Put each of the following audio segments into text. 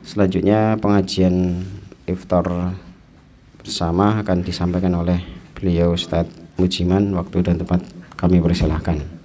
Selanjutnya pengajian iftar bersama akan disampaikan oleh beliau Ustadz Mujiman. Waktu dan tempat kami persilahkan.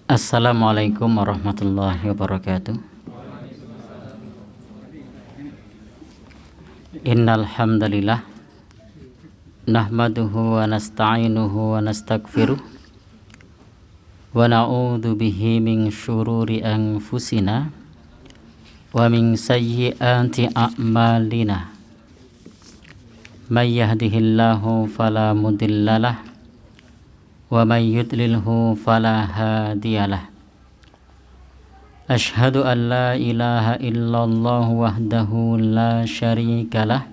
Assalamualaikum warahmatullahi wabarakatuh. Innal hamdalillah nahmaduhu wa nasta'inuhu wa nastaghfiruh wa na'udzu bihi min syururi anfusina wa min sayyiati a'malina. May yahdihillahu fala mudhillalah wa may yudlilhu fala hadiyalah. Asyhadu an la ilaha illallah wahdahu la syarikalah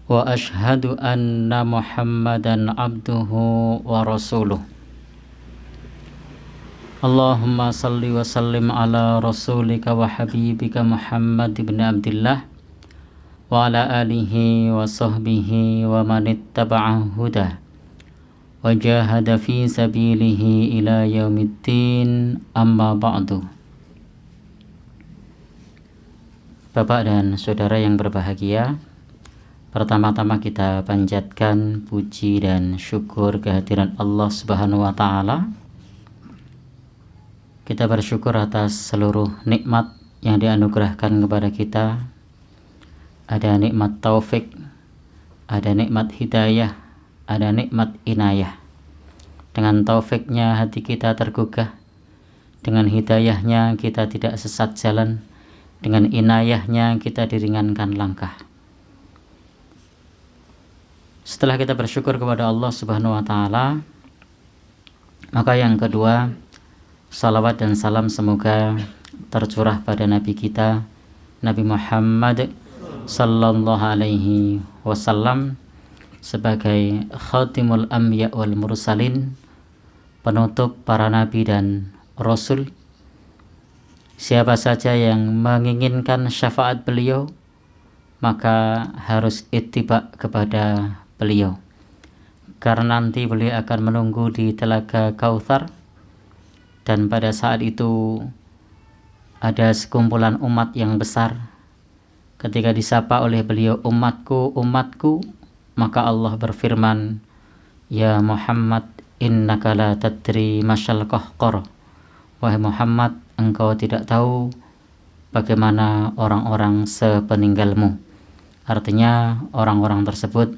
wa asyhadu anna Muhammadan abduhu wa rasuluh. Allahumma salli wa sallim ala rasulika wa habibika Muhammad ibn Abdillah wa ala alihi wa sahbihi wa man ittaba'a huda wa jahada fi sabilihi ila yaumiddin, amma ba'du. Bapak dan saudara yang berbahagia, pertama-tama kita panjatkan puji dan syukur kehadiran Allah Subhanahu wa taala. Kita bersyukur atas seluruh nikmat yang dianugerahkan kepada kita. Ada nikmat taufik, ada nikmat hidayah, ada nikmat inayah. Dengan taufiknya hati kita tergugah, dengan hidayahnya kita tidak sesat jalan, dengan inayahnya kita diringankan langkah. Setelah kita bersyukur kepada Allah Subhanahu wa taala, maka yang kedua, salawat dan salam semoga tercurah pada Nabi kita, Nabi Muhammad sallallahu alaihi wasallam, sebagai khatimul anbiya wal mursalin, penutup para nabi dan rasul. Siapa saja yang menginginkan syafaat beliau, maka harus ittiba kepada beliau, karena nanti beliau akan menunggu di telaga Kautsar, dan pada saat itu ada sekumpulan umat yang besar. Ketika disapa oleh beliau, umatku, umatku, maka Allah berfirman, ya Muhammad, innaka la tadri masyal qahqar. Wahai Muhammad, engkau tidak tahu bagaimana orang-orang sepeninggalmu. Artinya orang-orang tersebut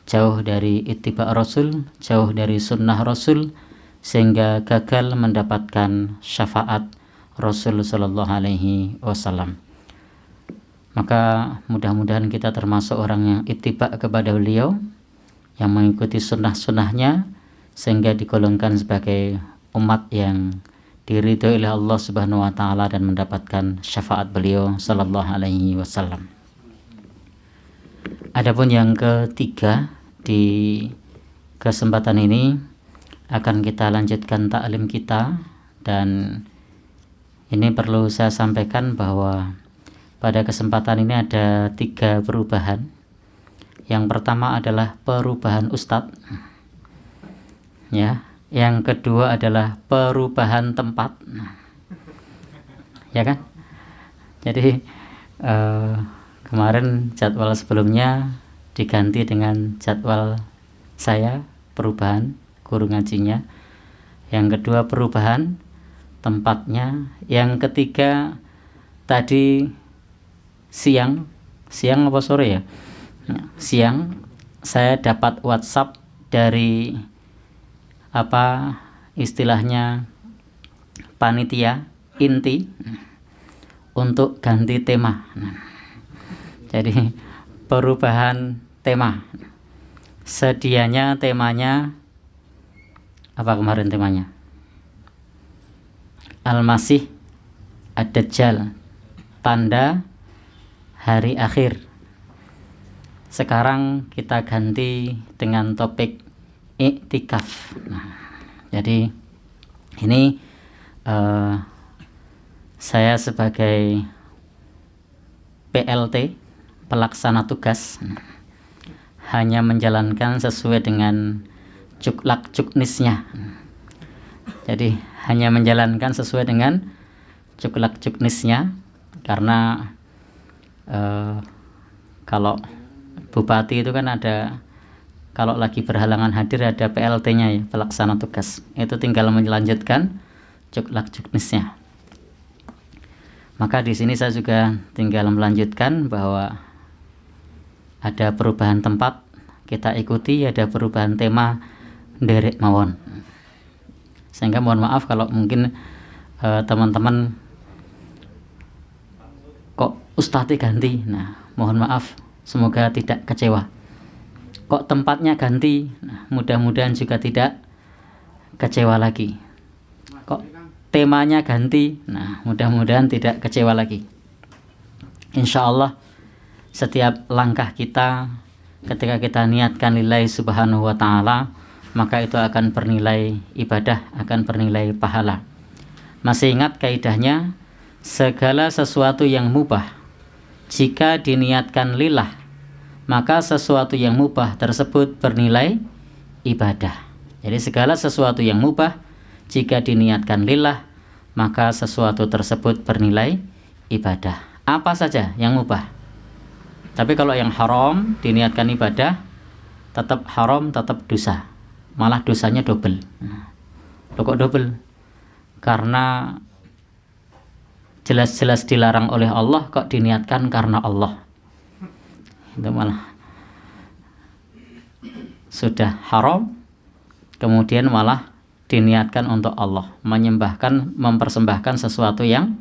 jauh dari ittiba Rasul, jauh dari sunnah Rasul, sehingga gagal mendapatkan syafaat Rasul sallallahu alaihi wasallam. Maka mudah-mudahan kita termasuk orang yang ittiba kepada beliau, yang mengikuti sunnah-sunnahnya, sehingga digolongkan sebagai umat yang diridhoi oleh Allah Subhanahu wa taala dan mendapatkan syafaat beliau sallallahu alaihi wasallam. Adapun yang ketiga, di kesempatan ini akan kita lanjutkan taklim kita, dan ini perlu saya sampaikan bahwa pada kesempatan ini ada 3 perubahan. Yang pertama adalah perubahan ustadz, ya. Yang kedua adalah perubahan tempat, ya kan? Jadi kemarin jadwal sebelumnya diganti dengan jadwal saya, perubahan guru ngajinya. Yang kedua perubahan tempatnya. Yang ketiga tadi siang apa sore ya? Siang saya dapat WhatsApp dari apa istilahnya panitia inti untuk ganti tema. Jadi perubahan tema. Sedianya temanya apa kemarin temanya? Al-Masih Ad-Dajjal, tanda hari akhir. Sekarang kita ganti dengan topik iktikaf. Jadi ini saya sebagai PLT, pelaksana tugas, hanya menjalankan sesuai dengan cuklak cuknisnya. Jadi hanya menjalankan sesuai dengan cuklak cuknisnya, karena kalau bupati itu kan ada, kalau lagi berhalangan hadir ada PLT-nya ya, pelaksana tugas. Itu tinggal melanjutkan cuklak cuknisnya. Maka di sini saya juga tinggal melanjutkan bahwa ada perubahan tempat, kita ikuti, ada perubahan tema, nderek mawon. Sehingga mohon maaf kalau mungkin teman-teman kok ustadz ganti. Nah, mohon maaf, semoga tidak kecewa. Kok tempatnya ganti? Nah, mudah-mudahan juga tidak kecewa lagi. Kok temanya ganti? Nah, mudah-mudahan tidak kecewa lagi. Insya Allah setiap langkah kita ketika kita niatkan lillahi subhanahu wa ta'ala, maka itu akan bernilai ibadah, akan bernilai pahala. Masih ingat kaidahnya, segala sesuatu yang mubah jika diniatkan lillah, maka sesuatu yang mubah tersebut bernilai ibadah. Jadi segala sesuatu yang mubah jika diniatkan lillah, maka sesuatu tersebut bernilai ibadah. Apa saja yang mubah. Tapi kalau yang haram diniatkan ibadah, tetap haram, tetap dosa. Malah dosanya double. Loh kok double? Karena jelas-jelas dilarang oleh Allah, kok diniatkan karena Allah. Itu malah sudah haram, kemudian malah diniatkan untuk Allah, menyembahkan, mempersembahkan sesuatu yang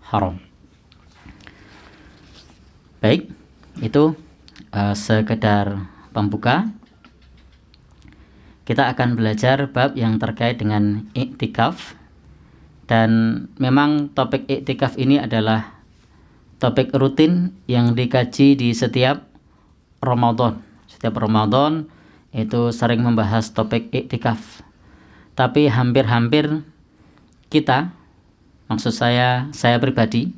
haram. Baik, itu sekedar pembuka. Kita akan belajar bab yang terkait dengan iktikaf, dan memang topik iktikaf ini adalah topik rutin yang dikaji di setiap Ramadan. Setiap Ramadan itu sering membahas topik iktikaf. Tapi hampir-hampir kita, maksud saya pribadi,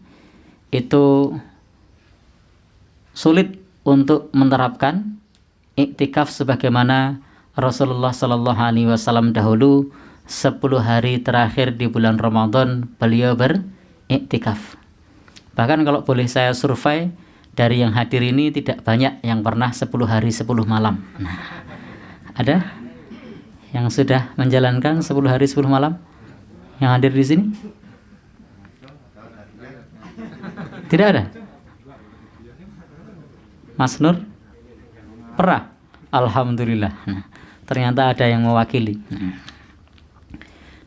itu sulit untuk menerapkan iktikaf sebagaimana Rasulullah Shallallahu Alaihi Wasallam dahulu 10 hari terakhir di bulan Ramadan beliau beriktikaf. Bahkan kalau boleh saya survei, dari yang hadir ini tidak banyak yang pernah 10 hari 10 malam. Nah, ada yang sudah menjalankan 10 hari 10 malam yang hadir di sini? Tidak ada? Mas Nur? Pernah? Alhamdulillah. Nah, ternyata ada yang mewakili.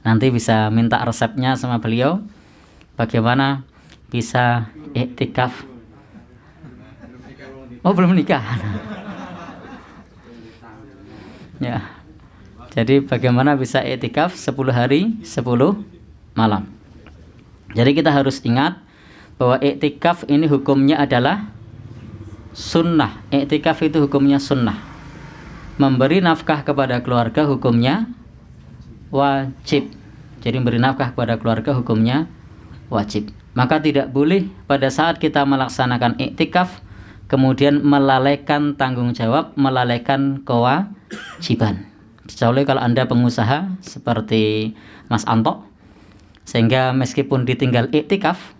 Nanti bisa minta resepnya sama beliau, bagaimana bisa iktikaf. Oh, belum nikah. Ya. Jadi bagaimana bisa iktikaf 10 hari 10 malam. Jadi kita harus ingat bahwa iktikaf ini hukumnya adalah sunnah. Iktikaf itu hukumnya sunnah. Memberi nafkah kepada keluarga hukumnya wajib. Jadi memberi nafkah kepada keluarga hukumnya wajib. Maka tidak boleh pada saat kita melaksanakan iktikaf kemudian melalaikan tanggung jawab, melalaikan kewajiban. Kecuali kalau Anda pengusaha seperti Mas Anto, sehingga meskipun ditinggal iktikaf,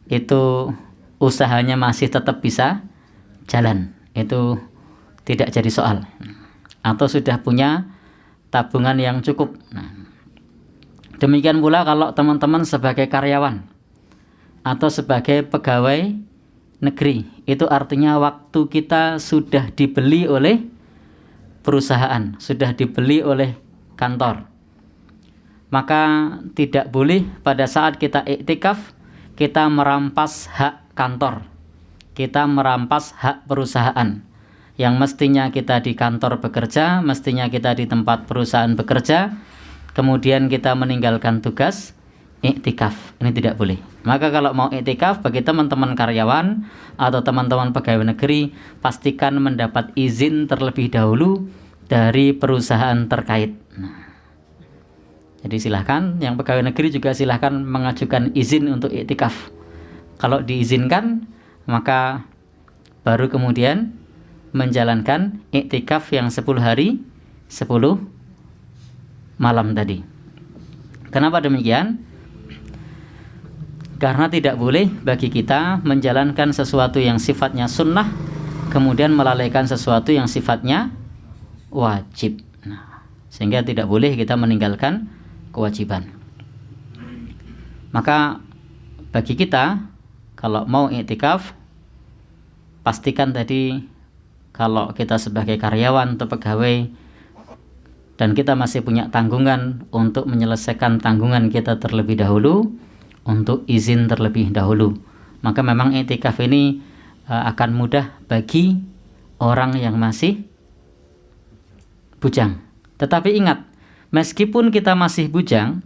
itu usahanya masih tetap bisa jalan. Itu tidak jadi soal. Atau sudah punya tabungan yang cukup. Nah, Demikian pula kalau teman-teman sebagai karyawan atau sebagai pegawai negeri, itu artinya waktu kita sudah dibeli oleh perusahaan, sudah dibeli oleh kantor. Maka tidak boleh pada saat kita iktikaf kita merampas hak kantor, kita merampas hak perusahaan. Yang mestinya kita di kantor bekerja, mestinya kita di tempat perusahaan bekerja, kemudian kita meninggalkan tugas iktikaf. Ini tidak boleh. Maka kalau mau iktikaf bagi teman-teman karyawan atau teman-teman pegawai negeri, pastikan mendapat izin terlebih dahulu dari perusahaan terkait. Jadi silahkan, yang pegawai negeri juga silahkan mengajukan izin untuk iktikaf. Kalau diizinkan, maka baru kemudian menjalankan iktikaf yang 10 hari 10 malam tadi. Kenapa demikian? Karena tidak boleh bagi kita menjalankan sesuatu yang sifatnya sunnah kemudian melalaikan sesuatu yang sifatnya wajib. Sehingga tidak boleh kita meninggalkan kewajiban. Maka bagi kita kalau mau iktikaf, pastikan tadi kalau kita sebagai karyawan atau pegawai dan kita masih punya tanggungan, untuk menyelesaikan tanggungan kita terlebih dahulu, untuk izin terlebih dahulu. Maka memang iktikaf ini akan mudah bagi orang yang masih bujang. Tetapi ingat, meskipun kita masih bujang,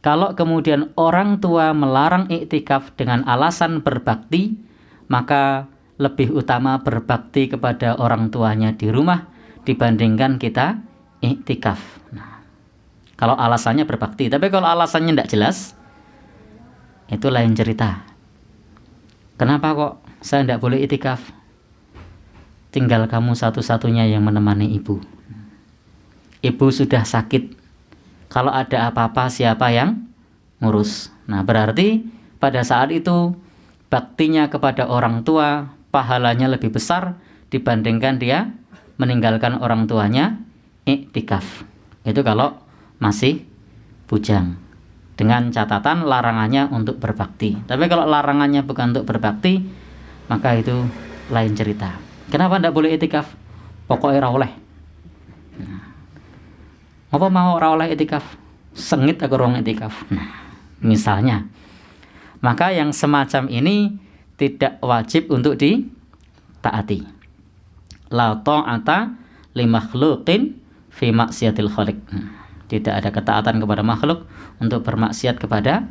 kalau kemudian orang tua melarang iktikaf dengan alasan berbakti, maka lebih utama berbakti kepada orang tuanya di rumah dibandingkan kita iktikaf. Kalau alasannya berbakti, tapi kalau alasannya tidak jelas, itu lain cerita. Kenapa kok saya tidak boleh iktikaf? Tinggal kamu satu-satunya yang menemani ibu. Ibu sudah sakit. Kalau ada apa-apa siapa yang ngurus? Nah, berarti pada saat itu baktinya kepada orang tua pahalanya lebih besar dibandingkan dia meninggalkan orang tuanya iktikaf. Itu kalau masih bujang, dengan catatan larangannya untuk berbakti. Tapi kalau larangannya bukan untuk berbakti, maka itu lain cerita. Kenapa tidak boleh iktikaf? Pokoknya ora oleh. Apa mau ora oleh iktikaf? Sengit aku rong iktikaf. Misalnya. Maka yang semacam ini tidak wajib untuk ditaati. La ta'ata li makhluqin fi maksiatil khaliq. Tidak ada ketaatan kepada makhluk untuk bermaksiat kepada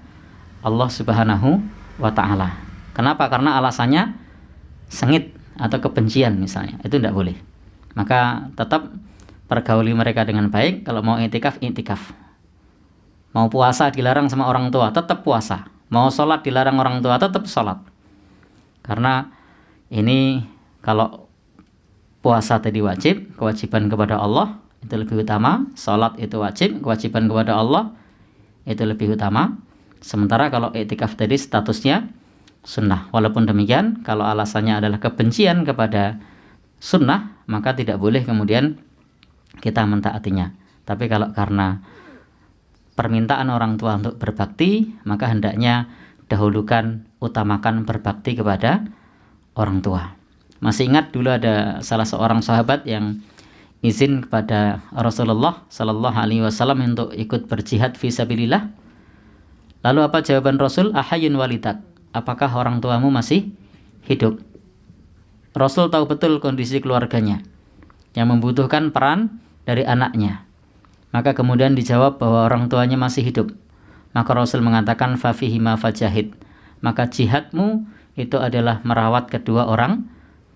Allah Subhanahu wa ta'ala. Kenapa? Karena alasannya sengit atau kebencian misalnya. Itu tidak boleh. Maka tetap pergauli mereka dengan baik. Kalau mau iktikaf, iktikaf. Mau puasa dilarang sama orang tua, tetap puasa. Mau sholat dilarang orang tua, tetap sholat. Karena ini kalau puasa tadi wajib, kewajiban kepada Allah itu lebih utama. Sholat itu wajib, kewajiban kepada Allah itu lebih utama. Sementara kalau iktikaf tadi statusnya sunnah. Walaupun demikian, kalau alasannya adalah kebencian kepada sunnah, maka tidak boleh kemudian kita mentaatinya. Tapi kalau karena permintaan orang tua untuk berbakti, maka hendaknya dahulukan, utamakan berbakti kepada orang tua. Masih ingat dulu ada salah seorang sahabat yang izin kepada Rasulullah Sallallahu Alaihi Wasallam untuk ikut berjihad fisabilillah. Lalu apa jawaban Rasul? Ahayyun walidak. Apakah orang tuamu masih hidup? Rasul tahu betul kondisi keluarganya yang membutuhkan peran dari anaknya. Maka kemudian dijawab bahwa orang tuanya masih hidup. Maka Rasul mengatakan fafihima fajahid. Maka jihadmu itu adalah merawat kedua orang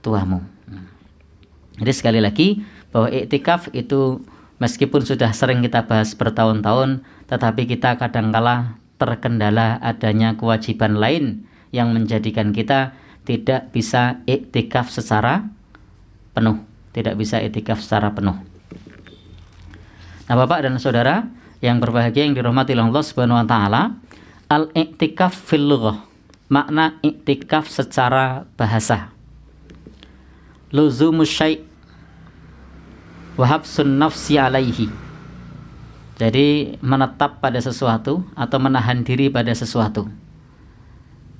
tuamu. Jadi sekali lagi bahwa iktikaf itu meskipun sudah sering kita bahas bertahun-tahun, tetapi kita kadangkala terkendala adanya kewajiban lain yang menjadikan kita tidak bisa iktikaf secara penuh. Tidak bisa iktikaf secara penuh. Nah, Bapak dan Saudara yang berbahagia yang dirahmati Allah Subhanahu wa taala, al-i'tikaf fil lughah. Makna i'tikaf secara bahasa. Luzumus syai' wa habsun nafsi alaihi. Jadi menetap pada sesuatu atau menahan diri pada sesuatu.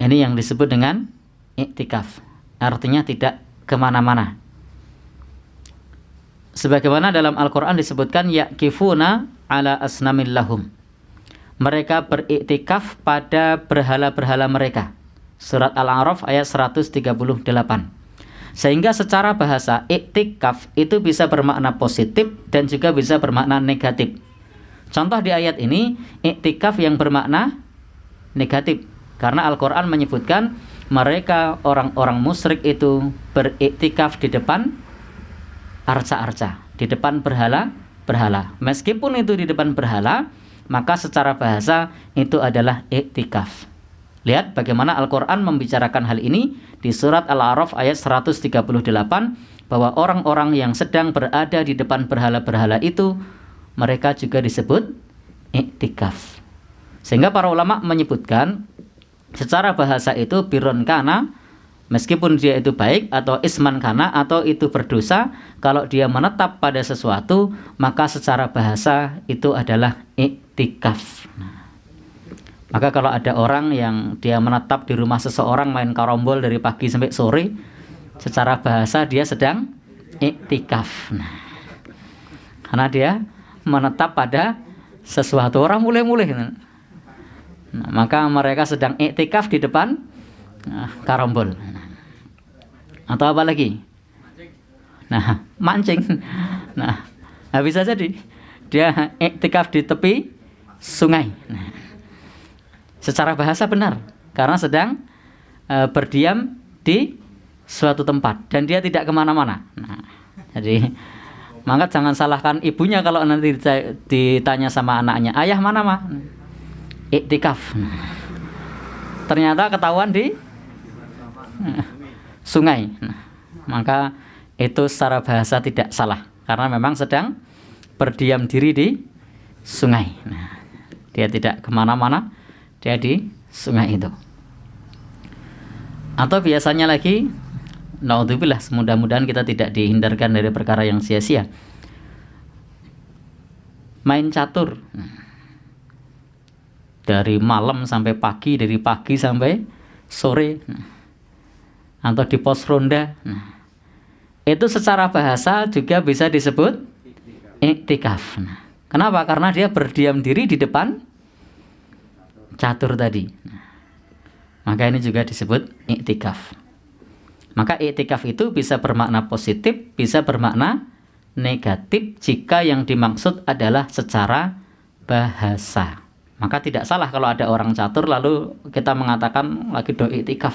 Ini yang disebut dengan iktikaf. Artinya tidak kemana-mana. Sebagaimana dalam Al-Quran disebutkan ya'kifuna ala asnamil lahum. Mereka beriktikaf pada berhala-berhala mereka. Surat Al-A'raf ayat 138. Sehingga secara bahasa iktikaf itu bisa bermakna positif dan juga bisa bermakna negatif. Contoh di ayat ini iktikaf yang bermakna negatif, karena Al-Quran menyebutkan mereka orang-orang musyrik itu beriktikaf di depan arca-arca, di depan berhala-berhala. Meskipun itu di depan berhala, maka secara bahasa itu adalah iktikaf. Lihat bagaimana Al-Quran membicarakan hal ini di surat Al-A'raf ayat 138, bahwa orang-orang yang sedang berada di depan berhala-berhala itu mereka juga disebut iktikaf. Sehingga para ulama menyebutkan secara bahasa itu birron kana, meskipun dia itu baik, atau isman kana, atau itu berdosa, kalau dia menetap pada sesuatu maka secara bahasa itu adalah iktikaf. Maka kalau ada orang yang dia menetap di rumah seseorang main karombol dari pagi sampai sore, secara bahasa dia sedang iktikaf. Karena dia menetap pada sesuatu. Orang mulai-mulai. Maka mereka sedang iktikaf di depan karombol. Atau apa lagi? Mancing. Bisa jadi dia iktikaf di tepi sungai. Secara bahasa benar, karena sedang berdiam di suatu tempat dan dia tidak kemana-mana. Jadi maka jangan salahkan ibunya kalau nanti ditanya sama anaknya, ayah mana mah? Iktikaf. Ternyata ketahuan di sungai. Maka itu secara bahasa tidak salah, karena memang sedang berdiam diri di sungai. Dia tidak kemana-mana, dia di sungai itu. Atau biasanya lagi, naudzubillah, mudah-mudahan kita tidak dihindarkan dari perkara yang sia-sia, main catur dari malam sampai pagi, dari pagi sampai sore, atau di pos ronda. Itu secara bahasa juga bisa disebut iktikaf. Kenapa? Karena dia berdiam diri di depan catur tadi. Maka ini juga disebut iktikaf. Maka iktikaf itu bisa bermakna positif, bisa bermakna negatif jika yang dimaksud adalah secara bahasa. Maka tidak salah kalau ada orang catur lalu kita mengatakan lagi do iktikaf.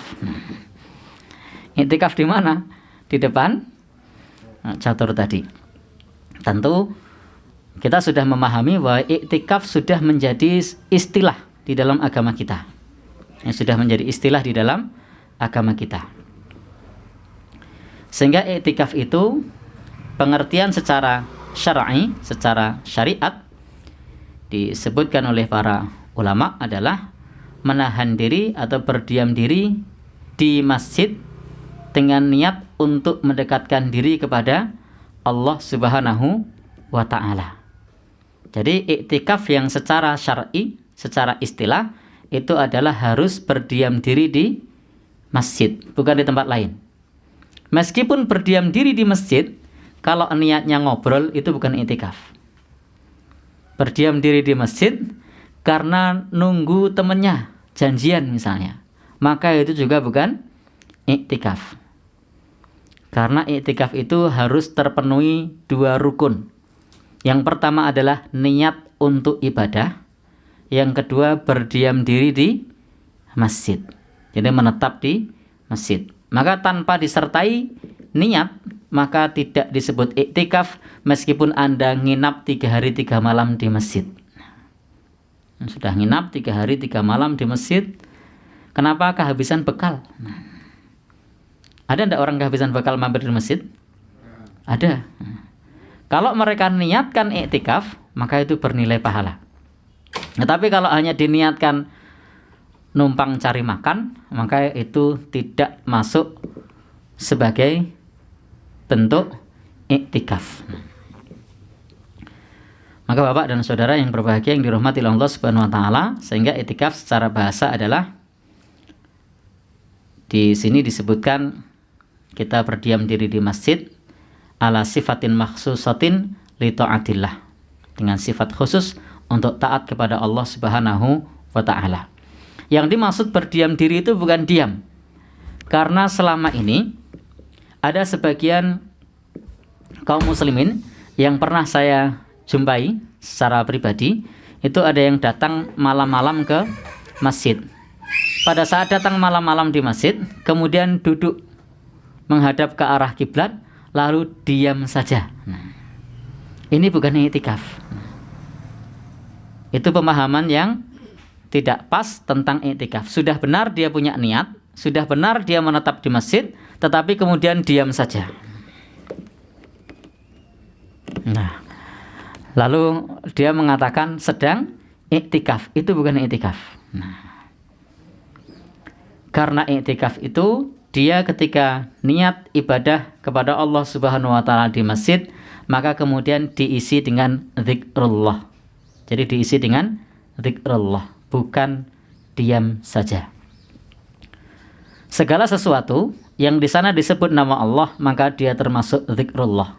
Iktikaf di mana? Di depan catur tadi. Tentu kita sudah memahami bahwa iktikaf sudah menjadi istilah di dalam agama kita. Yang sudah menjadi istilah di dalam agama kita. Sehingga iktikaf itu pengertian secara syar'i, secara syariat disebutkan oleh para ulama adalah menahan diri atau berdiam diri di masjid dengan niat untuk mendekatkan diri kepada Allah Subhanahu wa ta'ala. Jadi iktikaf yang secara syar'i, secara istilah itu adalah harus berdiam diri di masjid, bukan di tempat lain. Meskipun berdiam diri di masjid, kalau niatnya ngobrol itu bukan iktikaf. Berdiam diri di masjid karena nunggu temennya, janjian misalnya, maka itu juga bukan iktikaf. Karena iktikaf itu harus terpenuhi dua rukun. Yang pertama adalah niat untuk ibadah. Yang kedua berdiam diri di masjid. Jadi menetap di masjid. Maka tanpa disertai niat, maka tidak disebut iktikaf meskipun Anda nginap 3 hari 3 malam di masjid. Sudah nginap 3 hari 3 malam di masjid, kenapa kehabisan bekal? Ada tidak orang kehabisan bekal mampir di masjid? Ada. Kalau mereka niatkan iktikaf, maka itu bernilai pahala. Tetapi kalau hanya diniatkan numpang cari makan, maka itu tidak masuk sebagai bentuk iktikaf. Maka Bapak dan Saudara yang berbahagia yang dirahmati oleh Allah Subhanahu wa taala, sehingga i'tikaf secara bahasa adalah di sini disebutkan kita berdiam diri di masjid ala sifatin makhsusatin li ta'atillah, dengan sifat khusus untuk taat kepada Allah Subhanahu wa taala. Yang dimaksud berdiam diri itu bukan diam. Karena selama ini ada sebagian kaum muslimin yang pernah saya jumpai secara pribadi, itu ada yang datang malam-malam ke masjid. Pada saat datang malam-malam di masjid, kemudian duduk menghadap ke arah kiblat, lalu diam saja. Nah, ini bukan i'tikaf. Itu pemahaman yang tidak pas tentang i'tikaf. Sudah benar dia punya niat, sudah benar dia menetap di masjid, tetapi kemudian diam saja. Nah, lalu dia mengatakan sedang i'tikaf. Itu bukan i'tikaf. Nah, karena i'tikaf itu dia ketika niat ibadah kepada Allah Subhanahu wa taala di masjid, maka kemudian diisi dengan zikrullah. Jadi diisi dengan zikrullah, bukan diam saja. Segala sesuatu yang di sana disebut nama Allah, maka dia termasuk zikrullah.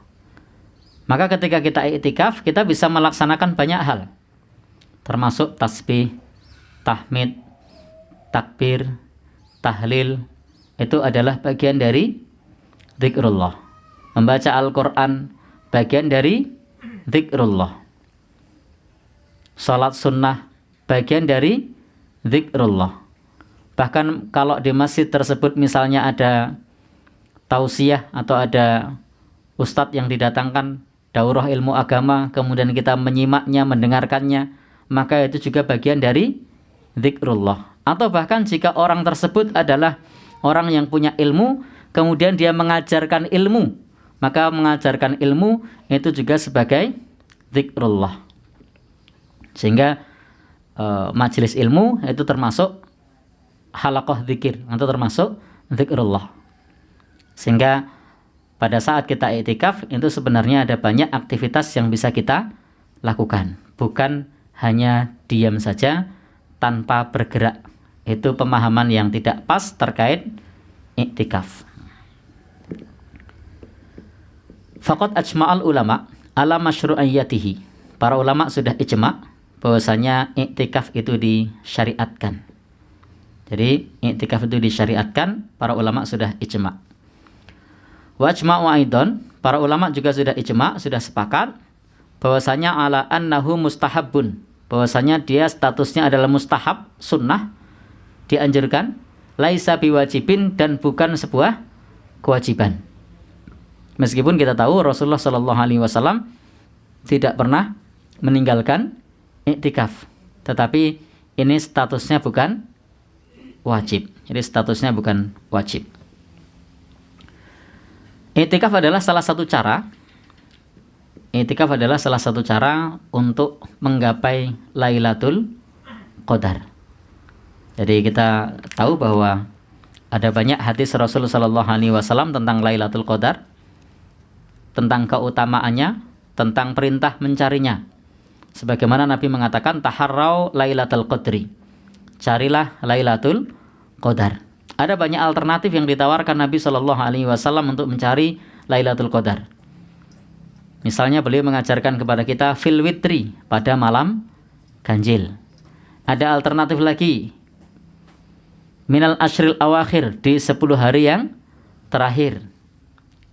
Maka ketika kita i'tikaf, kita bisa melaksanakan banyak hal, termasuk tasbih, tahmid, takbir, tahlil. Itu adalah bagian dari zikrullah. Membaca Al-Quran bagian dari zikrullah. Salat sunnah bagian dari zikrullah. Bahkan kalau di masjid tersebut misalnya ada tausiah atau ada ustadz yang didatangkan daurah ilmu agama, kemudian kita menyimaknya, mendengarkannya, maka itu juga bagian dari zikrullah. Atau bahkan jika orang tersebut adalah orang yang punya ilmu, kemudian dia mengajarkan ilmu, maka mengajarkan ilmu itu juga sebagai zikrullah. Sehingga majelis ilmu itu termasuk halaqah zikir, atau termasuk zikrullah. Sehingga pada saat kita i'tikaf itu sebenarnya ada banyak aktivitas yang bisa kita lakukan, bukan hanya diam saja tanpa bergerak. Itu pemahaman yang tidak pas terkait i'tikaf. Faqad ajma'al ulama ala masyru'iyyatihi. Para ulama sudah ijma' bahwasanya i'tikaf itu disyariatkan. Jadi i'tikaf itu disyariatkan, para ulama sudah ijma'. Wa ajma'u aidan, para ulama juga sudah ijma', sudah sepakat bahwasanya ala annahu mustahabbun, bahwasanya dia statusnya adalah mustahab, sunnah, dianjurkan, laisa biwajibin, dan bukan sebuah kewajiban. Meskipun kita tahu Rasulullah Shallallahu Alaihi Wasallam tidak pernah meninggalkan i'tikaf, tetapi ini statusnya bukan wajib. Jadi statusnya bukan wajib. I'tikaf adalah salah satu cara. I'tikaf adalah salah satu cara untuk menggapai Lailatul Qadar. Jadi kita tahu bahwa ada banyak hadis Rasulullah Shallallahu Alaihi Wasallam tentang Lailatul Qadar, tentang keutamaannya, tentang perintah mencarinya. Sebagaimana Nabi mengatakan, taharrau Lailatul Qadri, carilah Lailatul Qadar. Ada banyak alternatif yang ditawarkan Nabi Shallallahu Alaihi Wasallam untuk mencari Lailatul Qadar. Misalnya beliau mengajarkan kepada kita fil witri, pada malam ganjil. Ada alternatif lagi, minal ashril awakhir, di 10 hari yang terakhir.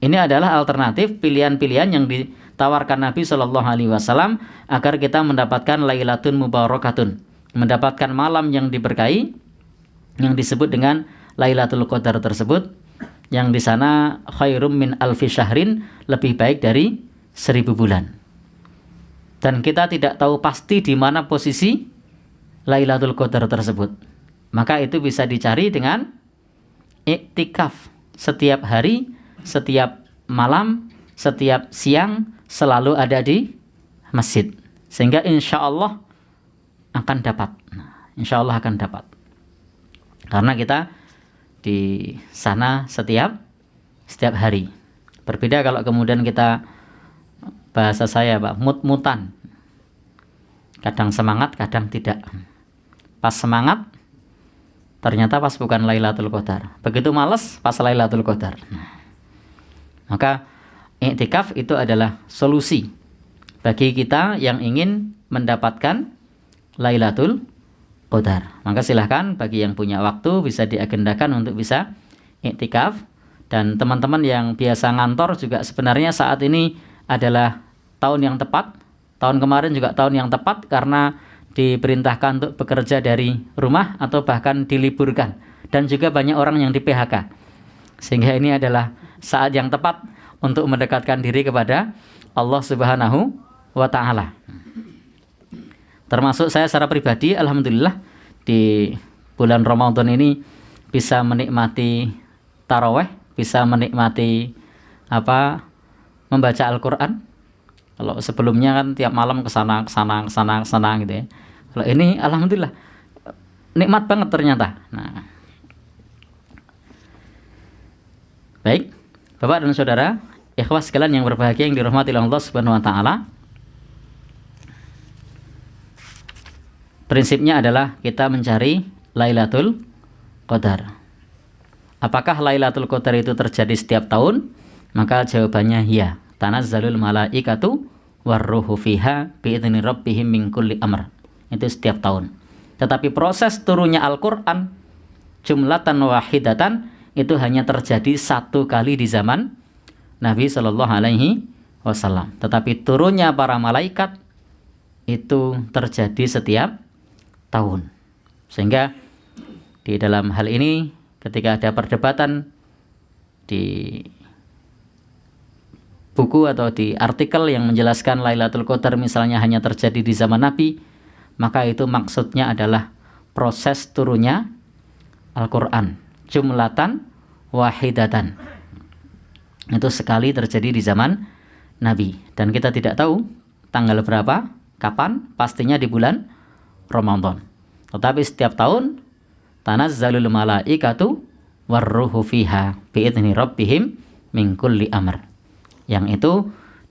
Ini adalah alternatif pilihan-pilihan yang ditawarkan Nabi Shallallahu Alaihi Wasallam agar kita mendapatkan Lailatun Mubarakatun, mendapatkan malam yang diberkahi, yang disebut dengan Lailatul Qadar tersebut, yang di sana khairum min alfi syahrin, lebih baik dari 1000 bulan. Dan kita tidak tahu pasti di mana posisi Lailatul Qadar tersebut. Maka itu bisa dicari dengan i'tikaf. Setiap hari, setiap malam, setiap siang selalu ada di masjid. Sehingga insya Allah akan dapat. Insya Allah akan dapat. Karena kita di sana setiap hari. Berbeda kalau kemudian kita, bahasa saya Pak, mut-mutan. Kadang semangat, kadang tidak. Pas semangat, ternyata pas bukan Lailatul Qadar. Begitu malas, pas Lailatul Qadar. Maka i'tikaf itu adalah solusi bagi kita yang ingin mendapatkan Lailatul Qadar. Maka silahkan bagi yang punya waktu bisa diagendakan untuk bisa i'tikaf. Dan teman-teman yang biasa ngantor juga sebenarnya saat ini adalah tahun yang tepat. Tahun kemarin juga tahun yang tepat karena diperintahkan untuk bekerja dari rumah atau bahkan diliburkan. Dan juga banyak orang yang di PHK. Sehingga ini adalah saat yang tepat untuk mendekatkan diri kepada Allah Subhanahu wa Ta'ala. Termasuk saya secara pribadi, alhamdulillah di bulan Ramadan ini bisa menikmati taraweh, bisa menikmati membaca Al-Qur'an. Kalau sebelumnya kan tiap malam kesana gitu ya. Kalau ini alhamdulillah nikmat banget ternyata. Nah, baik, Bapak dan Saudara, ikhwas sekalian yang berbahagia yang dirahmati oleh Allah Subhanahu wa Ta'ala. Prinsipnya adalah kita mencari Lailatul Qadar. Apakah Lailatul Qadar itu terjadi setiap tahun? Maka jawabannya ya. Tanazzalul malaikatu warruhu fiha bi'idzni rabbihim min kulli amr. Itu setiap tahun. Tetapi proses turunnya Al-Qur'an jumlatan wahidatan itu hanya terjadi satu kali di zaman Nabi Shallallahu Alaihi Wasallam. Tetapi turunnya para malaikat itu terjadi setiap tahun. Sehingga di dalam hal ini ketika ada perdebatan di buku atau di artikel yang menjelaskan Lailatul Qadar misalnya hanya terjadi di zaman Nabi, maka itu maksudnya adalah proses turunnya Al-Qur'an jumlatan wahidatan. Itu sekali terjadi di zaman Nabi dan kita tidak tahu tanggal berapa, kapan, pastinya di bulan Ramadan. Tetapi setiap tahun tanazzalul malaikatu warruhu fiha bi'idzni rabbihim min kulli amr. Yang itu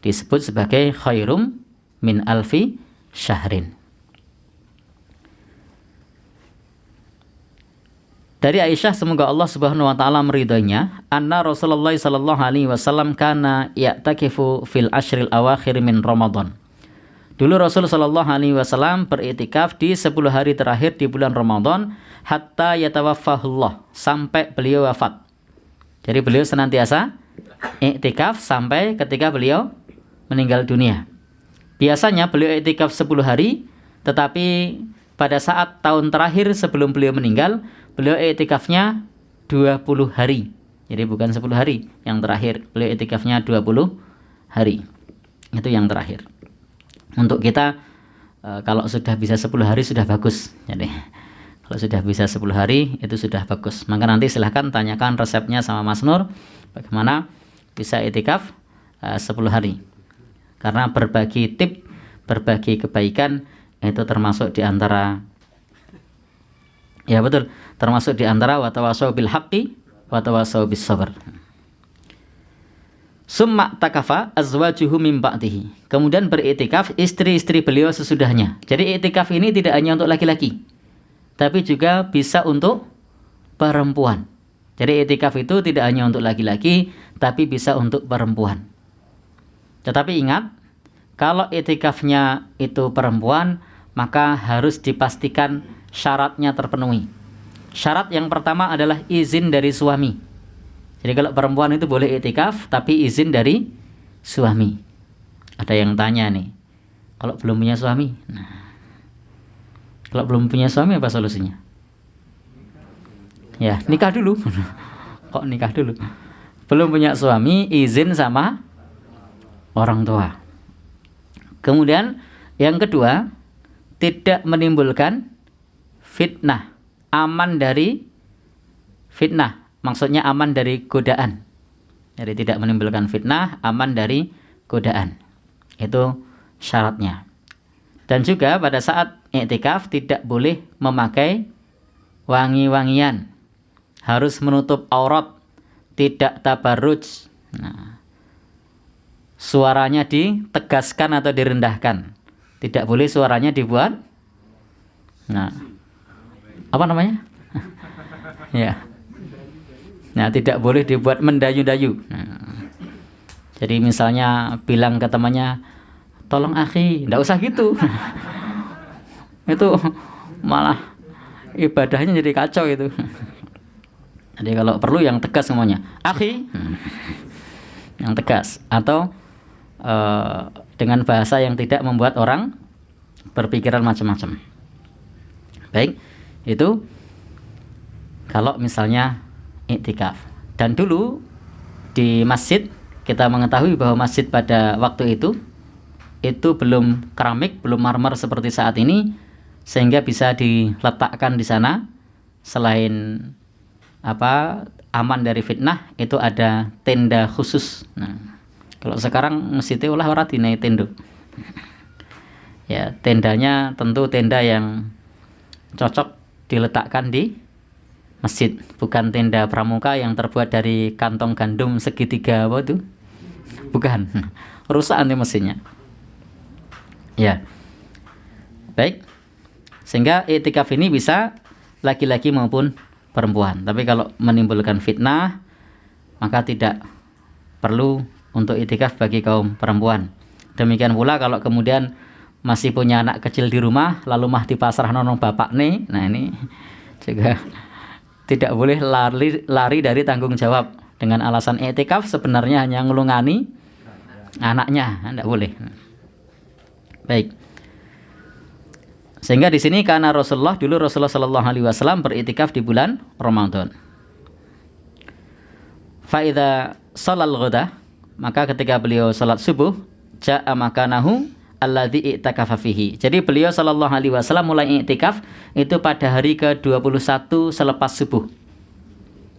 disebut sebagai khairum min alfi syahrin. Dari Aisyah, semoga Allah Subhanahu wa Ta'ala meridhoinya, anna Rasulullah sallallahu alaihi wasallam kana ya'takifu fil ashril awakhir min Ramadan. Dulu Rasul sallallahu alaihi wasallam beriktikaf di 10 hari terakhir di bulan Ramadan hatta yatawaffahullah, sampai beliau wafat. Jadi beliau senantiasa iktikaf sampai ketika beliau meninggal dunia. Biasanya beliau iktikaf 10 hari, tetapi pada saat tahun terakhir sebelum beliau meninggal, beliau iktikafnya 20 hari. Jadi bukan 10 hari yang terakhir, beliau iktikafnya 20 hari. Itu yang terakhir. Untuk kita kalau sudah bisa 10 hari sudah bagus. Jadi kalau sudah bisa 10 hari itu sudah bagus. Maka nanti silahkan tanyakan resepnya sama Mas Nur bagaimana bisa iktikaf 10 hari. Karena berbagi tip, berbagi kebaikan itu termasuk di antara, ya betul, termasuk di antara watawasau bil haqqi watawasau bis sabr. Summa takafa azwajuhu min ba'dihi. Kemudian beriktikaf istri-istri beliau sesudahnya. Jadi iktikaf ini tidak hanya untuk laki-laki, tapi juga bisa untuk perempuan. Jadi iktikaf itu tidak hanya untuk laki-laki, tapi bisa untuk perempuan. Tetapi ingat, kalau iktikafnya itu perempuan, maka harus dipastikan syaratnya terpenuhi. Syarat yang pertama adalah izin dari suami. Jadi kalau perempuan itu boleh iktikaf, tapi izin dari suami. Ada yang tanya nih, kalau belum punya suami, kalau belum punya suami apa solusinya? Ya nikah dulu. Kok nikah dulu? Belum punya suami, izin sama orang tua. Kemudian yang kedua, tidak menimbulkan fitnah, aman dari fitnah. Maksudnya aman dari godaan. Jadi tidak menimbulkan fitnah, aman dari godaan. Itu syaratnya. Dan juga pada saat iktikaf tidak boleh memakai wangi-wangian. Harus menutup aurat, tidak tabarruj. Nah, suaranya ditegaskan atau direndahkan. Tidak boleh suaranya dibuat, nah, apa namanya? Ya. Nah, tidak boleh dibuat mendayu-dayu. Nah, jadi misalnya bilang ke temannya, tolong akhi, enggak usah gitu. Itu malah ibadahnya jadi kacau itu. Jadi kalau perlu yang tegas semuanya, akhi, yang tegas, atau dengan bahasa yang tidak membuat orang berpikiran macam-macam. Baik, itu kalau misalnya iktikaf. Dan dulu di masjid kita mengetahui bahwa masjid pada waktu itu belum keramik, belum marmer seperti saat ini, sehingga bisa diletakkan di sana. Selain aman dari fitnah, itu ada tenda khusus. Nah, kalau sekarang masjidnya ulah ora dinaik tenda. Ya, tendanya tentu tenda yang cocok diletakkan di masjid, bukan tenda pramuka yang terbuat dari kantong gandum segitiga apa itu, bukan. Rusak nanti mesinnya. Ya, baik. Sehingga iktikaf ini bisa laki-laki maupun perempuan. Tapi kalau menimbulkan fitnah, maka tidak perlu untuk iktikaf bagi kaum perempuan. Demikian pula kalau kemudian masih punya anak kecil di rumah, lalu mah di pasrah nonong bapak nih, nah ini juga tidak boleh lari dari tanggung jawab dengan alasan iktikaf sebenarnya hanya ngelungani anaknya, tidak boleh. Baik. Sehingga di sini karena Rasulullah Shallallahu Alaihi Wasallam beriktikaf di bulan Ramadan. Faida sholal ghada, maka ketika beliau salat subuh, ja'a makanahu alladzi i'takafa fihi. Jadi beliau Shallallahu Alaihi Wasallam mulai iktikaf itu pada hari ke-21 selepas subuh.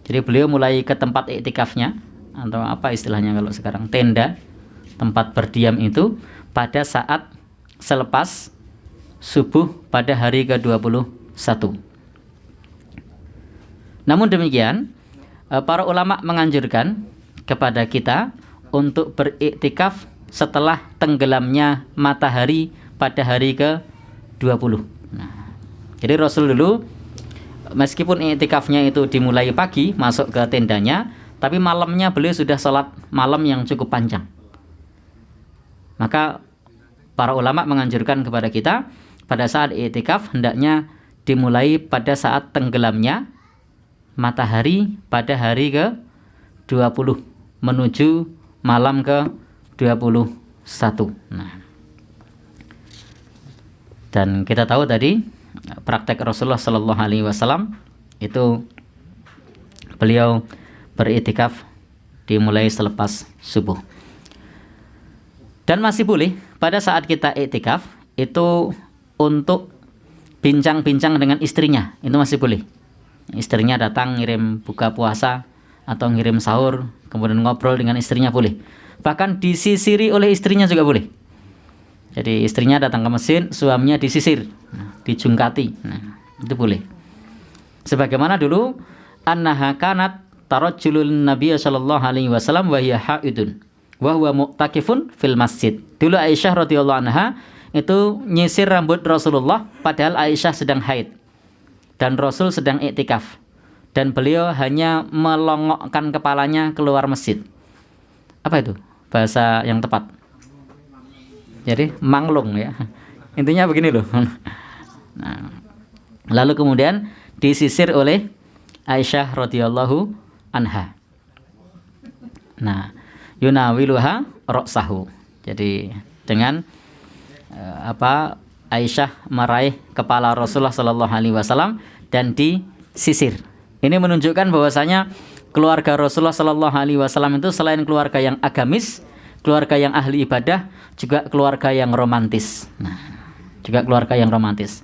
Jadi beliau mulai ke tempat iktikafnya, atau apa istilahnya kalau sekarang, tenda, tempat berdiam itu pada saat selepas subuh pada hari ke-21. Namun demikian, para ulama menganjurkan kepada kita untuk beriktikaf setelah tenggelamnya matahari pada hari ke-20. Nah, jadi Rasul dulu meskipun iktikafnya itu dimulai pagi masuk ke tendanya, tapi malamnya beliau sudah sholat malam yang cukup panjang. Maka para ulama menganjurkan kepada kita pada saat iktikaf hendaknya dimulai pada saat tenggelamnya matahari pada hari ke-20 menuju malam ke-21. Nah, dan kita tahu tadi praktek Rasulullah Shallallahu Alaihi Wasallam itu beliau beriktikaf dimulai selepas subuh. Dan masih boleh pada saat kita iktikaf itu untuk bincang-bincang dengan istrinya, itu masih boleh. Istrinya datang ngirim buka puasa atau ngirim sahur, kemudian ngobrol dengan istrinya boleh. Bahkan disisiri oleh istrinya juga boleh. Jadi istrinya datang ke masjid, suaminya disisir, dijungkati, nah, itu boleh. Sebagaimana dulu annaha kanat tarajjulun Nabiy sallallahu alaihi wasallam wa hiya haidun wa huwa mu'takifun fil masjid. Dulu Aisyah radhiyallahu anha itu nyisir rambut Rasulullah padahal Aisyah sedang haid dan Rasul sedang iktikaf, dan beliau hanya melongokkan kepalanya keluar masjid. Apa itu bahasa yang tepat? Jadi manglung ya. Intinya begini loh. Nah, lalu kemudian disisir oleh Aisyah radhiyallahu anha. Nah, yunawiluha ra'sahu. Jadi dengan Aisyah meraih kepala Rasulullah Sallallahu Alaihi Wasallam dan disisir. Ini menunjukkan bahwasanya keluarga Rasulullah Sallallahu Alaihi Wasallam itu selain keluarga yang agamis, keluarga yang ahli ibadah, juga keluarga yang romantis. Nah, juga keluarga yang romantis.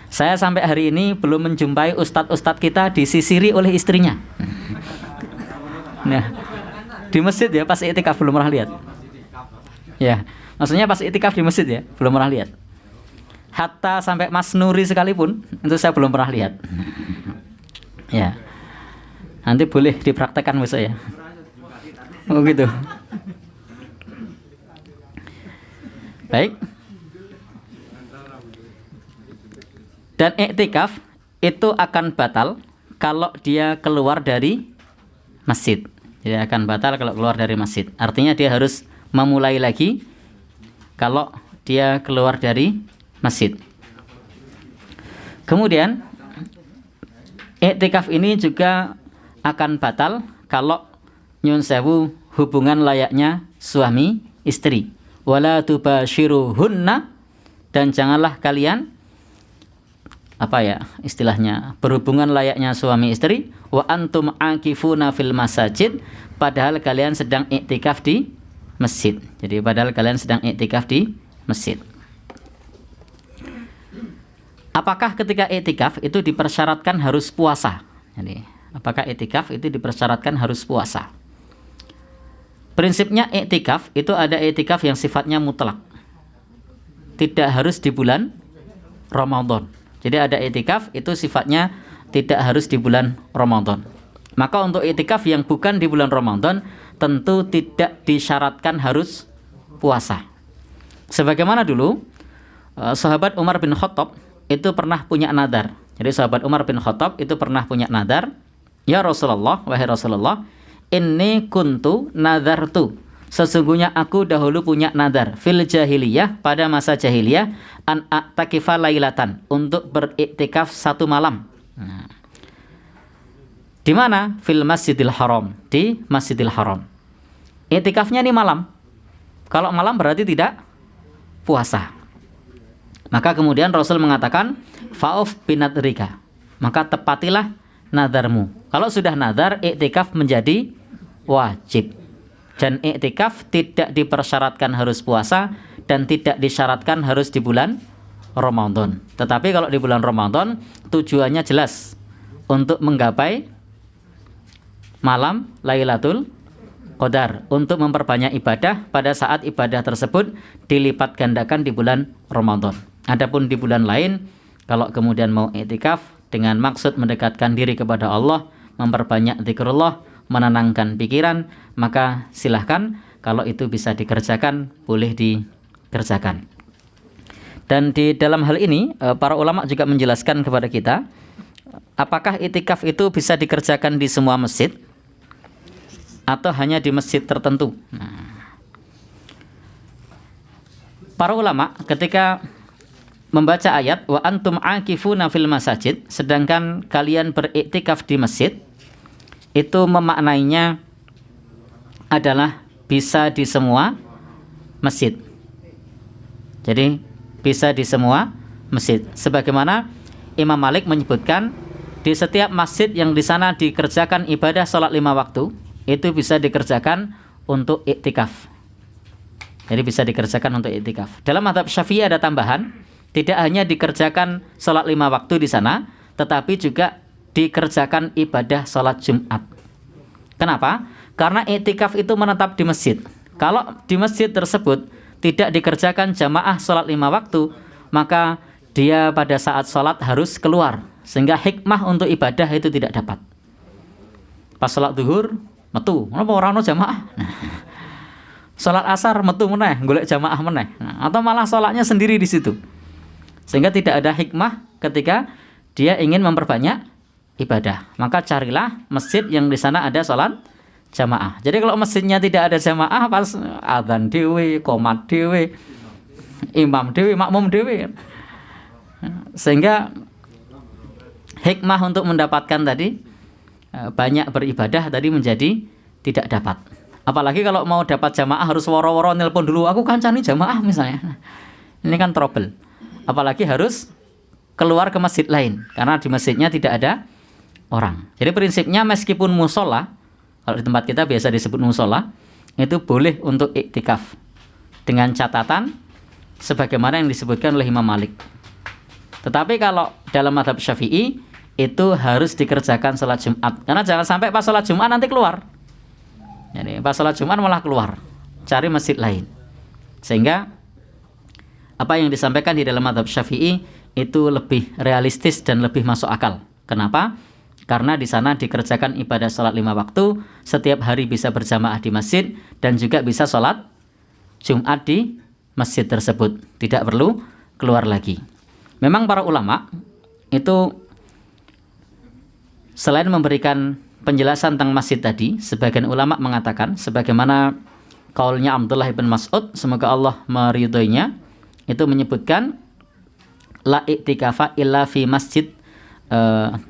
Saya sampai hari ini belum menjumpai ustadz-ustadz kita disisiri oleh istrinya. Nah, di masjid ya, pas iktikaf belum pernah lihat. Ya, maksudnya pas iktikaf di masjid ya, belum pernah lihat. Hatta sampai Mas Nuri sekalipun itu saya belum pernah lihat. Ya, nanti boleh dipraktekkan besok ya. Oh gitu. Baik. Dan iktikaf itu akan batal kalau dia keluar dari masjid. Jadi akan batal kalau keluar dari masjid. Artinya dia harus memulai lagi kalau dia keluar dari masjid. Kemudian iktikaf ini juga akan batal kalau nyun sewu hubungan layaknya suami istri. Wala tubashiruhunna, dan janganlah kalian istilahnya berhubungan layaknya suami istri, wa antum akifuna fil masajid, padahal kalian sedang iktikaf di masjid. Jadi padahal kalian sedang iktikaf di masjid. Apakah ketika iktikaf itu dipersyaratkan harus puasa? Jadi apakah iktikaf itu dipersyaratkan harus puasa? Prinsipnya iktikaf itu ada iktikaf yang sifatnya mutlak, tidak harus di bulan Ramadan. Jadi ada iktikaf itu sifatnya tidak harus di bulan Ramadan. Maka untuk iktikaf yang bukan di bulan Ramadan tentu tidak disyaratkan harus puasa. Sebagaimana dulu sahabat Umar bin Khattab itu pernah punya nadar. Jadi sahabat Umar bin Khattab itu pernah punya nadar, ya Rasulullah, wahai Rasulullah, inni kuntu nadartu, sesungguhnya aku dahulu punya nadar fil jahiliyah, pada masa jahiliyah, an a'takifa lailatan, untuk beriktikaf satu malam. Di mana? Fil Masjidil Haram, di Masjidil Haram. Iktikafnya ini malam. Kalau malam berarti tidak puasa. Maka kemudian Rasul mengatakan fa'uf binadrika, maka tepatilah nadarmu. Kalau sudah nadar, iktikaf menjadi wajib. Dan iktikaf tidak dipersyaratkan harus puasa dan tidak disyaratkan harus di bulan Ramadan. Tetapi kalau di bulan Ramadan tujuannya jelas, untuk menggapai malam Lailatul Qadar, untuk memperbanyak ibadah pada saat ibadah tersebut dilipat gandakan di bulan Ramadan. Adapun di bulan lain, kalau kemudian mau iktikaf dengan maksud mendekatkan diri kepada Allah, memperbanyak zikrullah, menenangkan pikiran, maka silahkan. Kalau itu bisa dikerjakan, boleh dikerjakan. Dan di dalam hal ini para ulama juga menjelaskan kepada kita, apakah iktikaf itu bisa dikerjakan di semua masjid atau hanya di masjid tertentu. Para ulama ketika membaca ayat wa antum akifuna fil masajid, sedangkan kalian beriktikaf di masjid, itu memaknainya adalah bisa di semua masjid. Jadi bisa di semua masjid. Sebagaimana Imam Malik menyebutkan, di setiap masjid yang di sana dikerjakan ibadah sholat 5 waktu, itu bisa dikerjakan untuk iktikaf. Jadi bisa dikerjakan untuk iktikaf. Dalam mazhab Syafi'i ada tambahan, tidak hanya dikerjakan sholat 5 waktu di sana, tetapi juga dikerjakan ibadah sholat Jumat. Kenapa? Karena iktikaf itu menetap di masjid. Kalau di masjid tersebut tidak dikerjakan jamaah sholat 5 waktu, maka dia pada saat sholat harus keluar, sehingga hikmah untuk ibadah itu tidak dapat. Pas sholat zuhur metu, kenapa orang jamaah? Sholat asar metu meneh, golek jamaah meneh. Atau malah sholatnya sendiri di situ, sehingga tidak ada hikmah ketika dia ingin memperbanyak ibadah. Maka carilah masjid yang di sana ada sholat jamaah. Jadi kalau masjidnya tidak ada jamaah, pas adzan dewe, qomat dewe, imam dewe, makmum dewe, sehingga hikmah untuk mendapatkan tadi banyak beribadah tadi menjadi tidak dapat. Apalagi kalau mau dapat jamaah harus woro-woro nelpon dulu, aku kancani jamaah misalnya. Ini kan trouble. Apalagi harus keluar ke masjid lain karena di masjidnya tidak ada orang. Jadi prinsipnya meskipun musola, kalau di tempat kita biasa disebut musola, itu boleh untuk iktikaf dengan catatan sebagaimana yang disebutkan oleh Imam Malik. Tetapi kalau dalam mazhab Syafi'i itu harus dikerjakan sholat Jumat, karena jangan sampai pas sholat Jumat nanti keluar. Jadi pas sholat Jumat malah keluar, cari masjid lain. Sehingga apa yang disampaikan di dalam mazhab Syafi'i itu lebih realistis dan lebih masuk akal. Kenapa? Karena di sana dikerjakan ibadah sholat 5 waktu, setiap hari bisa berjamaah di masjid, dan juga bisa sholat Jumat di masjid tersebut, tidak perlu keluar lagi. Memang para ulama itu selain memberikan penjelasan tentang masjid tadi, sebagian ulama mengatakan sebagaimana kaulnya Abdullah bin Mas'ud, semoga Allah meridhoinya, itu menyebutkan la i'tikafa illa fi masjid,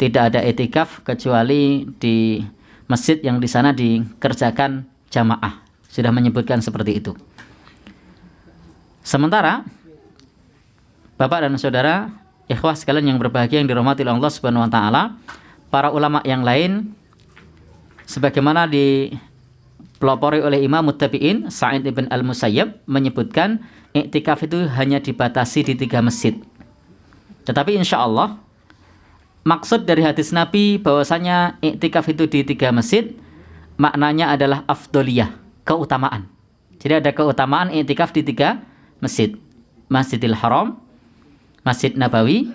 tidak ada i'tikaf kecuali di masjid yang di sana dikerjakan jamaah. Sudah menyebutkan seperti itu. Sementara Bapak dan Saudara, ikhwah sekalian yang berbahagia yang dirahmati oleh Allah Subhanahu wa taala, para ulama yang lain sebagaimana dipelopori oleh Imam Muttabi'in Sa'id ibn al-Musayyab menyebutkan iktikaf itu hanya dibatasi di 3 masjid. Tetapi insya Allah maksud dari hadis Nabi bahwasanya iktikaf itu di 3 masjid maknanya adalah afdoliyah, keutamaan. Jadi ada keutamaan iktikaf di 3 masjid. Masjidil Haram, Masjid Nabawi,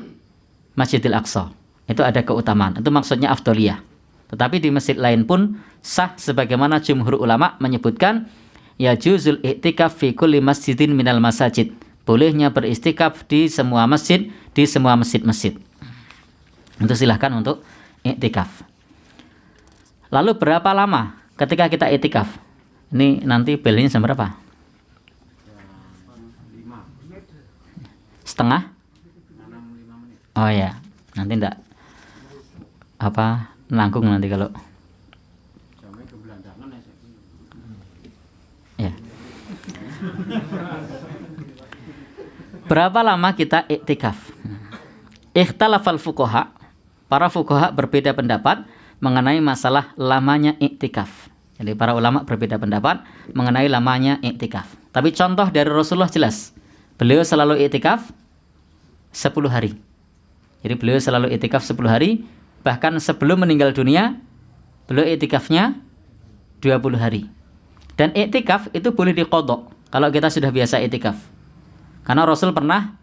Masjidil Aqsa. Itu ada keutamaan. Itu maksudnya afdoliyah. Tetapi di masjid lain pun sah sebagaimana jumhur ulama menyebutkan ya juzul i'tikaf fi kulli masjidin minal masajid. Bolehnya beristikaf di semua masjid, di semua masjid-masjid. Itu silahkan untuk i'tikaf. Lalu berapa lama ketika kita i'tikaf? Ini nanti belnya jam berapa? Setengah? Oh ya, nanti enggak nanggung nanti kalau ya. Berapa lama kita iktikaf? Ikhtalafal fuqaha, para fuqaha berbeda pendapat mengenai masalah lamanya iktikaf. Jadi para ulama berbeda pendapat mengenai lamanya iktikaf. Tapi contoh dari Rasulullah jelas. Beliau selalu iktikaf 10 hari. Jadi beliau selalu iktikaf 10 hari, bahkan sebelum meninggal dunia beliau iktikafnya 20 hari. Dan iktikaf itu boleh diqodok kalau kita sudah biasa iktikaf. Karena Rasul pernah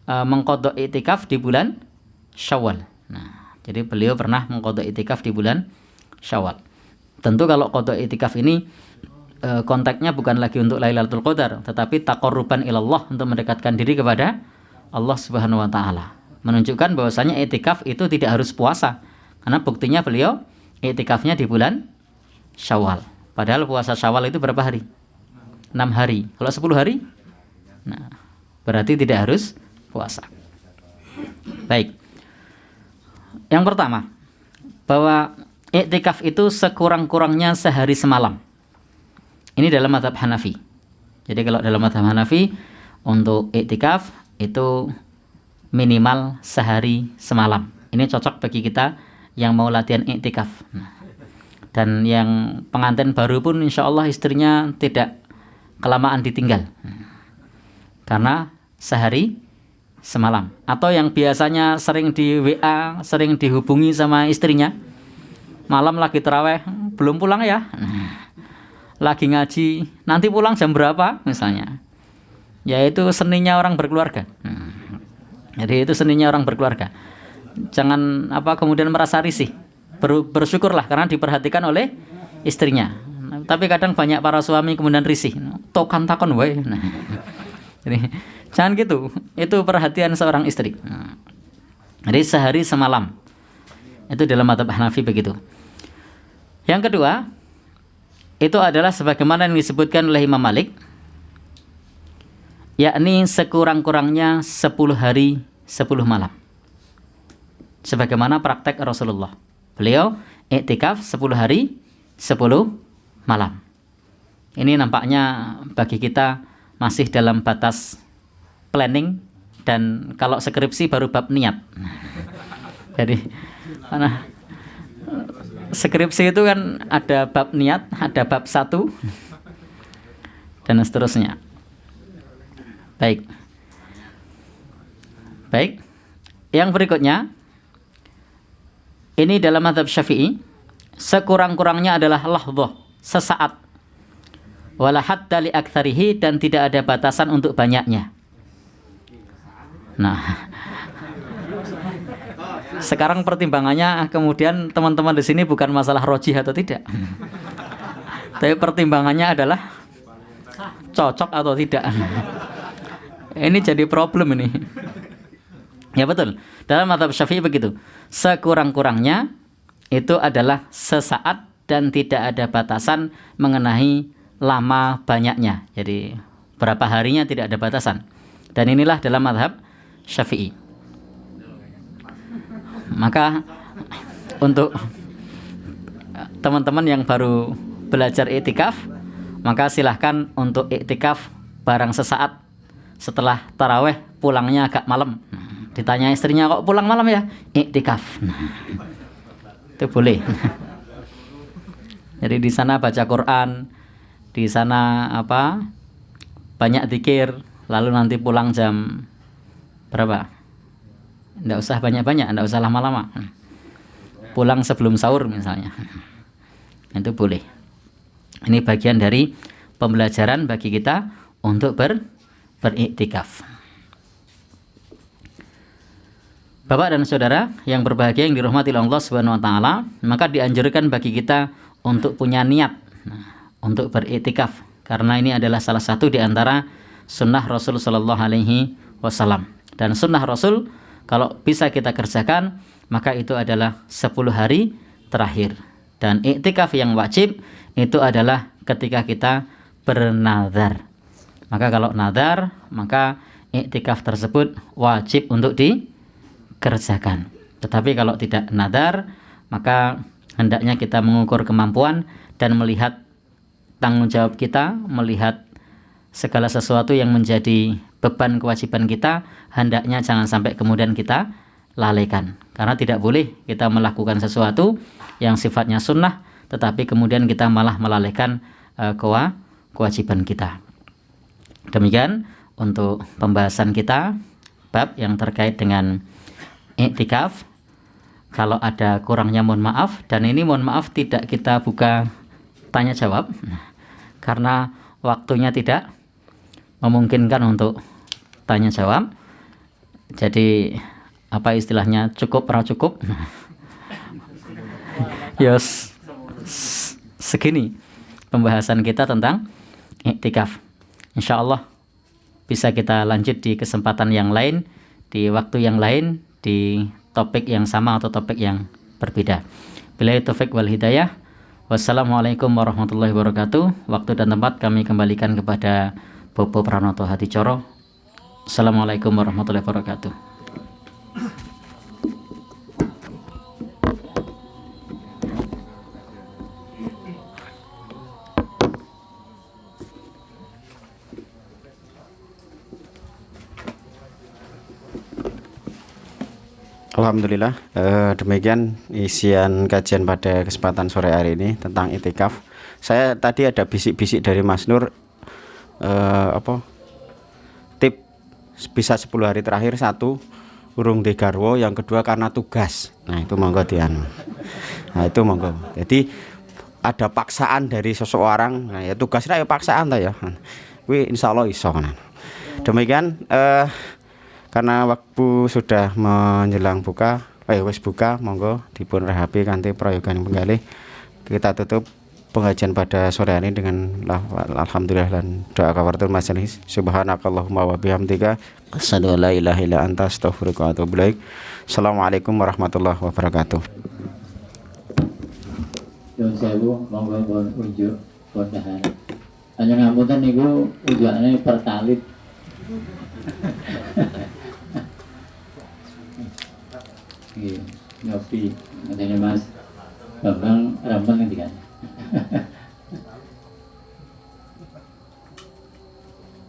mengqodok iktikaf di bulan Syawal. Nah, jadi beliau pernah mengqodok iktikaf di bulan Syawal. Tentu kalau qodok iktikaf ini konteksnya bukan lagi untuk Lailatul Qadar, tetapi taqarruban ilallah, untuk mendekatkan diri kepada Allah Subhanahu wa taala. Menunjukkan bahwasanya i'tikaf itu tidak harus puasa. Karena buktinya beliau i'tikafnya di bulan Syawal. Padahal puasa Syawal itu berapa hari? 6 hari. Kalau 10 hari? Nah, berarti tidak harus puasa. Baik. Yang pertama, bahwa i'tikaf itu sekurang-kurangnya sehari semalam. Ini dalam mazhab Hanafi. Jadi kalau dalam mazhab Hanafi untuk i'tikaf itu minimal sehari semalam. Ini cocok bagi kita yang mau latihan i'tikaf. Dan yang pengantin baru pun insya Allah istrinya tidak kelamaan ditinggal. Karena sehari semalam. Atau yang biasanya sering di WA, sering dihubungi sama istrinya, malam lagi taraweh, belum pulang ya? Lagi ngaji, nanti pulang jam berapa misalnya? Yaitu seninya orang berkeluarga. Jadi itu seninya orang berkeluarga. Jangan kemudian merasa risih. Bersyukurlah karena diperhatikan oleh istrinya. Tapi kadang banyak para suami kemudian risih. Tokan takon wae. Jadi jangan gitu. Itu perhatian seorang istri. Jadi sehari semalam. Itu dalam mazhab Hanafi begitu. Yang kedua, itu adalah sebagaimana yang disebutkan oleh Imam Malik, yakni sekurang-kurangnya 10 hari 10 malam. Sebagaimana praktek Rasulullah. Beliau i'tikaf 10 hari 10 malam. Ini nampaknya bagi kita masih dalam batas planning, dan kalau skripsi baru bab niat. Jadi karena skripsi itu kan ada bab niat, ada bab 1 dan seterusnya. Baik. Yang berikutnya, ini dalam mazhab Syafi'i, sekurang-kurangnya adalah lahdhah, sesaat. Wala hatta li aktsarihi, dan tidak ada batasan untuk banyaknya. Nah, sekarang pertimbangannya kemudian teman-teman di sini bukan masalah rojih atau tidak. Tapi pertimbangannya adalah cocok atau tidak. Ini jadi problem ini. Ya betul. Dalam mazhab Syafi'i begitu. Sekurang-kurangnya itu adalah sesaat dan tidak ada batasan mengenai lama banyaknya. Jadi berapa harinya tidak ada batasan. Dan inilah dalam mazhab Syafi'i. Maka untuk teman-teman yang baru belajar iktikaf, maka silahkan untuk iktikaf barang sesaat setelah taraweh, pulangnya agak malam. Ditanya istrinya, kok pulang malam ya? Iktikaf. Itu boleh. Jadi di sana baca Quran, di sana banyak zikir, lalu nanti pulang jam berapa? Nggak usah banyak-banyak, nggak usah lama-lama. Pulang sebelum sahur misalnya. Itu boleh. Ini bagian dari pembelajaran bagi kita untuk beriktikaf. Bapak dan saudara yang berbahagia yang dirahmati oleh Allah Subhanahu wa taala, maka dianjurkan bagi kita untuk punya niat untuk beriktikaf, karena ini adalah salah satu di antara sunnah Rasul sallallahu alaihi wasallam. Dan sunnah Rasul kalau bisa kita kerjakan, maka itu adalah 10 hari terakhir. Dan iktikaf yang wajib itu adalah ketika kita bernazar. Maka kalau nazar, maka iktikaf tersebut wajib untuk dikerjakan. Tetapi kalau tidak nazar, maka hendaknya kita mengukur kemampuan dan melihat tanggung jawab kita, melihat segala sesuatu yang menjadi beban kewajiban kita, hendaknya jangan sampai kemudian kita lalaikan. Karena tidak boleh kita melakukan sesuatu yang sifatnya sunnah, tetapi kemudian kita malah melalaikan kewajiban kita. Demikian untuk pembahasan kita bab yang terkait dengan iktikaf. Kalau ada kurangnya mohon maaf, dan ini mohon maaf tidak kita buka tanya jawab karena waktunya tidak memungkinkan untuk tanya jawab. Jadi apa istilahnya, cukup pra cukup. Yes, segini pembahasan kita tentang iktikaf. Insya Allah bisa kita lanjut di kesempatan yang lain, di waktu yang lain, di topik yang sama atau topik yang berbeda. Billahi taufik wal hidayah. Wassalamualaikum warahmatullahi wabarakatuh. Waktu dan tempat kami kembalikan kepada Bobo Pranoto Hadicoro. Assalamualaikum warahmatullahi wabarakatuh. Alhamdulillah, demikian isian kajian pada kesempatan sore hari ini tentang iktikaf. Saya tadi ada bisik-bisik dari Mas Nur, tip bisa 10 hari terakhir, 1 urung degarwo, yang kedua karena tugas. Nah itu monggo dianu. Nah itu monggo. Jadi ada paksaan dari seseorang. Nah ya tugasnya ya paksaan ta ya. Kuwi insyaallah iso. Demikian karena waktu sudah menjelang buka, wis buka, monggo dipun rehapi kanthi prayogan penggalih. Kita tutup pengajian pada sore hari dengan alhamdulillah dan doa kafaratul majelis. Subhanakallahumma wa bihamdika asyhadu an la ilaha illa anta astaghfiruka wa atubu ilaik. Assalamualaikum warahmatullahi wabarakatuh. Yon sewu monggo pun unjuk pun dahar. Hanya ngapunten niku unjukane pertalit. Iya, ngopi. Katanya Mas Bambang rampung nanti kan.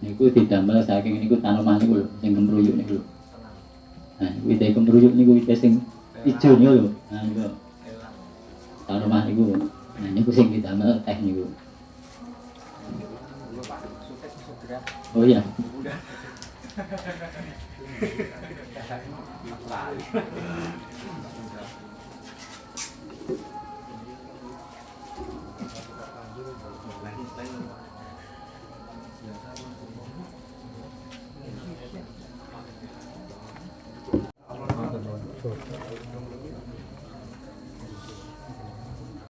Niku didamel saking niku tanaman niku lho, sing kemruyuk niku. Nah, wite kemruyuk niku wite sing ijo niku lho. Nah, niku. Tanaman niku. Nah, niku sing didamel teh niku. Oh iya.